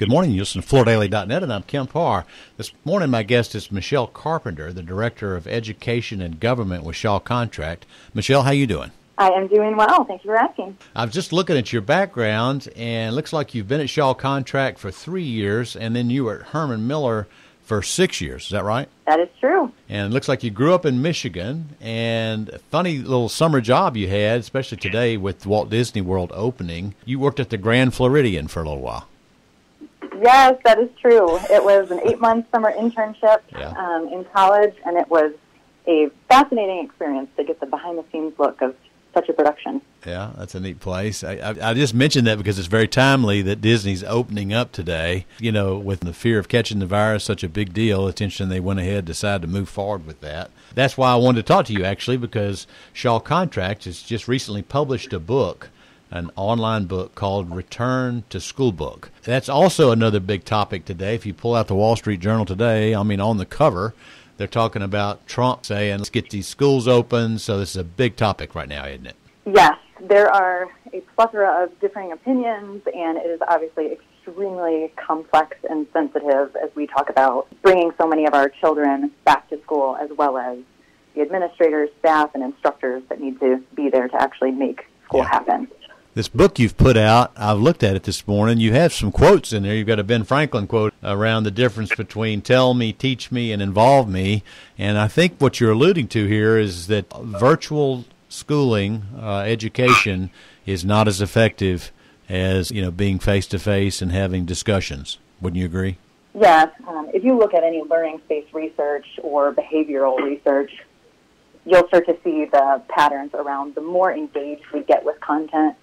Good morning. You listen to floordaily.net, and I'm Kemp Harr. This morning, my guest is Michelle Carpenter, the Director of Education and Government with Shaw Contract. Michelle, how you doing? I am doing well. Thank you for asking. I was just looking at your background, and it looks like you've been at Shaw Contract for 3 years, and then you were at Herman Miller for 6 years. Is that right? That is true. And it looks like you grew up in Michigan, and a funny little summer job you had, especially today with Walt Disney World opening. You worked at the Grand Floridian for a little while. Yes, that is true. It was an 8-month summer internship in college, and it was a fascinating experience to get the behind-the-scenes look of such a production. Yeah, that's a neat place. I just mentioned that because it's very timely that Disney's opening up today. You know, with the fear of catching the virus such a big deal, it's interesting they went ahead and decided to move forward with that. That's why I wanted to talk to you, actually, because Shaw Contract has just recently published a book, an online book called Return-to-Schoolbook. That's also another big topic today. If you pull out the Wall Street Journal today, on the cover, they're talking about Trump saying, let's get these schools open. So this is a big topic right now, isn't it? Yes, there are a plethora of differing opinions, and it is obviously extremely complex and sensitive as we talk about bringing so many of our children back to school, as well as the administrators, staff, and instructors that need to be there to actually make school happen. This book you've put out, I've looked at it this morning. You have some quotes in there. You've got a Ben Franklin quote around the difference between tell me, teach me, and involve me. And I think what you're alluding to here is that virtual schooling, education, is not as effective as, being face-to-face and having discussions. Wouldn't you agree? Yes. If you look at any learning-based research or behavioral research, you'll start to see the patterns around the more engaged we get with content,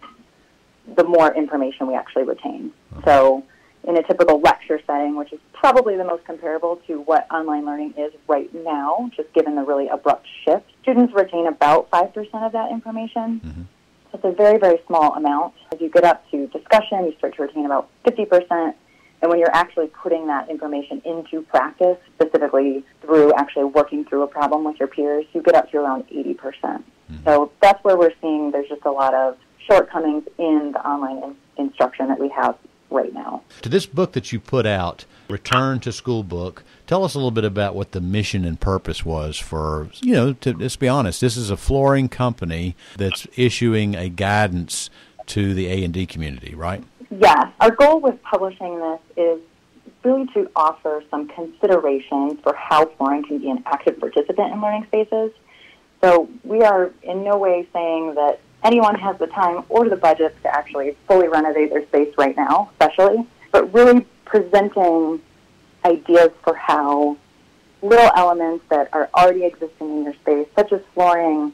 the more information we actually retain. So in a typical lecture setting, which is probably the most comparable to what online learning is right now, just given the really abrupt shift, students retain about 5% of that information. Mm-hmm. So it's a very, very small amount. As you get up to discussion, you start to retain about 50%. And when you're actually putting that information into practice, specifically through actually working through a problem with your peers, you get up to around 80%. Mm-hmm. So that's where we're seeing there's just a lot of shortcomings in the online instruction that we have right now. To this book that you put out, Return-to-Schoolbook, tell us a little bit about what the mission and purpose was for, let's be honest, this is a flooring company that's issuing a guidance to the A&D community, right? Yeah. Our goal with publishing this is really to offer some consideration for how flooring can be an active participant in learning spaces. So we are in no way saying that anyone has the time or the budget to actually fully renovate their space right now, especially, but really presenting ideas for how little elements that are already existing in your space, such as flooring,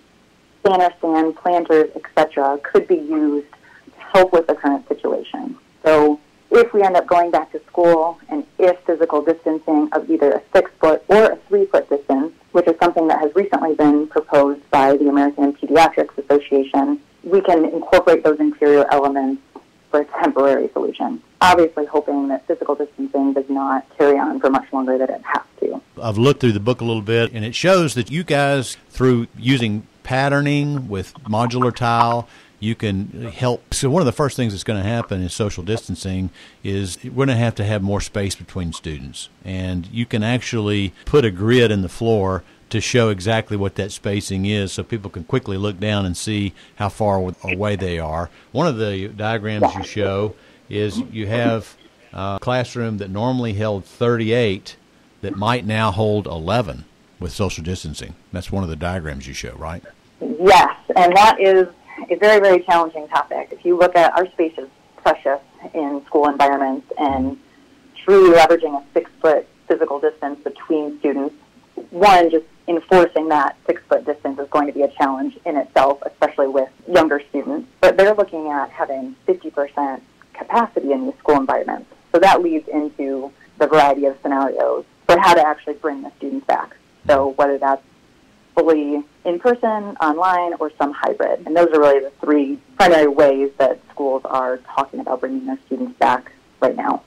banner stand, planters, etc., could be used to help with the current situation. So if we end up going back to school and if physical distancing of either a 6-foot or a 3-foot distance, which is something that has recently been proposed by the American Pediatrics Association, we can incorporate those interior elements for a temporary solution. Obviously hoping that physical distancing does not carry on for much longer than it has to. I've looked through the book a little bit, and it shows that you guys, through using patterning with modular tile, you can help. So one of the first things that's going to happen in social distancing is we're going to have more space between students. And you can actually put a grid in the floor to show exactly what that spacing is so people can quickly look down and see how far away they are. One of the diagrams you show is you have a classroom that normally held 38 that might now hold 11 with social distancing. That's one of the diagrams you show, right? Yes, and that is a very, very challenging topic. If you look at our space is precious in school environments, and truly leveraging a 6-foot physical distance between students, one, just enforcing that 6-foot distance is going to be a challenge in itself, especially with younger students. But they're looking at having 50% capacity in these school environments. So that leads into the variety of scenarios for how to actually bring the students back. So whether that's fully in person, online, or some hybrid. And those are really the 3 primary ways that schools are talking about bringing their students back right now.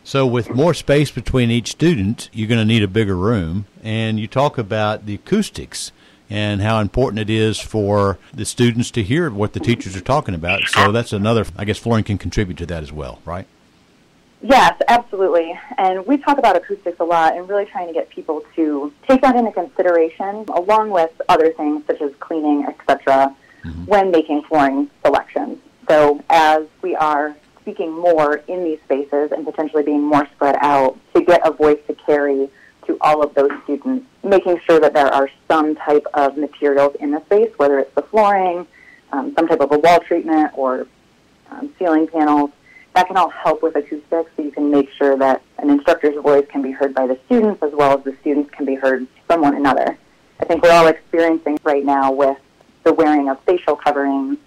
So with more space between each student, you're going to need a bigger room. And you talk about the acoustics and how important it is for the students to hear what the teachers are talking about. So that's another, I guess flooring can contribute to that as well, right? Yes, absolutely. And we talk about acoustics a lot and really trying to get people to take that into consideration along with other things such as cleaning, etc., when making flooring selections. So as we are speaking more in these spaces and potentially being more spread out, to get a voice to carry to all of those students, making sure that there are some type of materials in the space, whether it's the flooring, some type of a wall treatment, or ceiling panels, that can all help with acoustics, so you can make sure that an instructor's voice can be heard by the students as well as the students can be heard from one another. I think we're all experiencing right now with the wearing of facial coverings,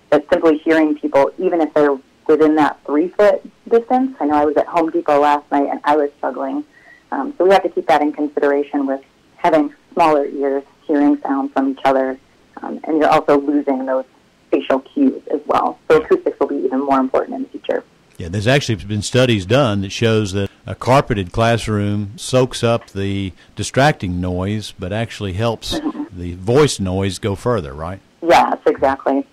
that simply hearing people, even if they're within that 3-foot distance. I know I was at Home Depot last night and I was struggling. So we have to keep that in consideration with having smaller ears, hearing sound from each other, and you're also losing those facial cues as well. So acoustics will be even more important in the future. Yeah, there's actually been studies done that shows that a carpeted classroom soaks up the distracting noise, but actually helps the voice noise go further, right? Yes, exactly.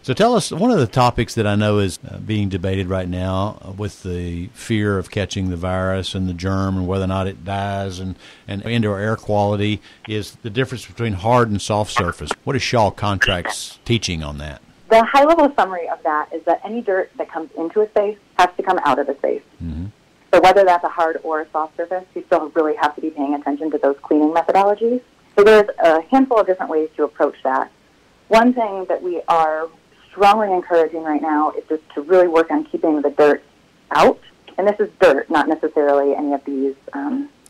So tell us, one of the topics that I know is being debated right now with the fear of catching the virus and the germ and whether or not it dies and indoor air quality is the difference between hard and soft surface. What is Shaw Contract's teaching on that? The high-level summary of that is that any dirt that comes into a space has to come out of the space. So whether that's a hard or a soft surface, you still really have to be paying attention to those cleaning methodologies. So there's a handful of different ways to approach that. One thing that we are strongly encouraging right now is just to really work on keeping the dirt out. And this is dirt, not necessarily any of these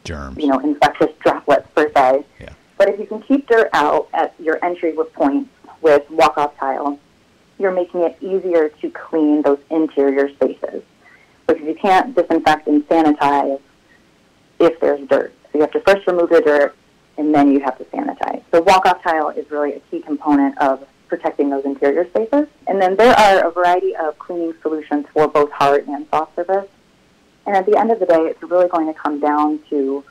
germs, infectious droplets per se. Yeah. But if you can keep dirt out at your entry points with walk-off tile, you're making it easier to clean those interior spaces, because you can't disinfect and sanitize if there's dirt. So you have to first remove the dirt, and then you have to sanitize. So walk-off tile is really a key component of protecting those interior spaces. And then there are a variety of cleaning solutions for both hard and soft surface. And at the end of the day, it's really going to come down to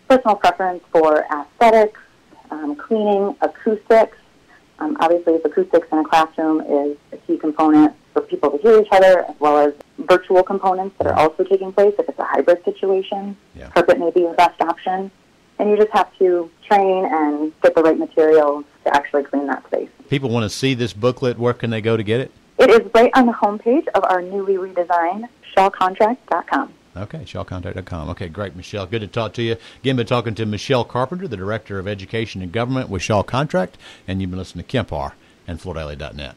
personal preference for aesthetics, cleaning, acoustics. Obviously, if acoustics in a classroom is a key component for people to hear each other, as well as virtual components that are also taking place. If it's a hybrid situation, carpet may be the best option. And you just have to train and get the right materials to actually clean that space. People want to see this booklet. Where can they go to get it? It is right on the homepage of our newly redesigned shawcontract.com. Okay, shawcontract.com. Okay, great, Michelle. Good to talk to you. Again, been talking to Michelle Carpenter, the Director of Education and Government with Shaw Contract, and you've been listening to Kemp Harr and FloorDaily.net.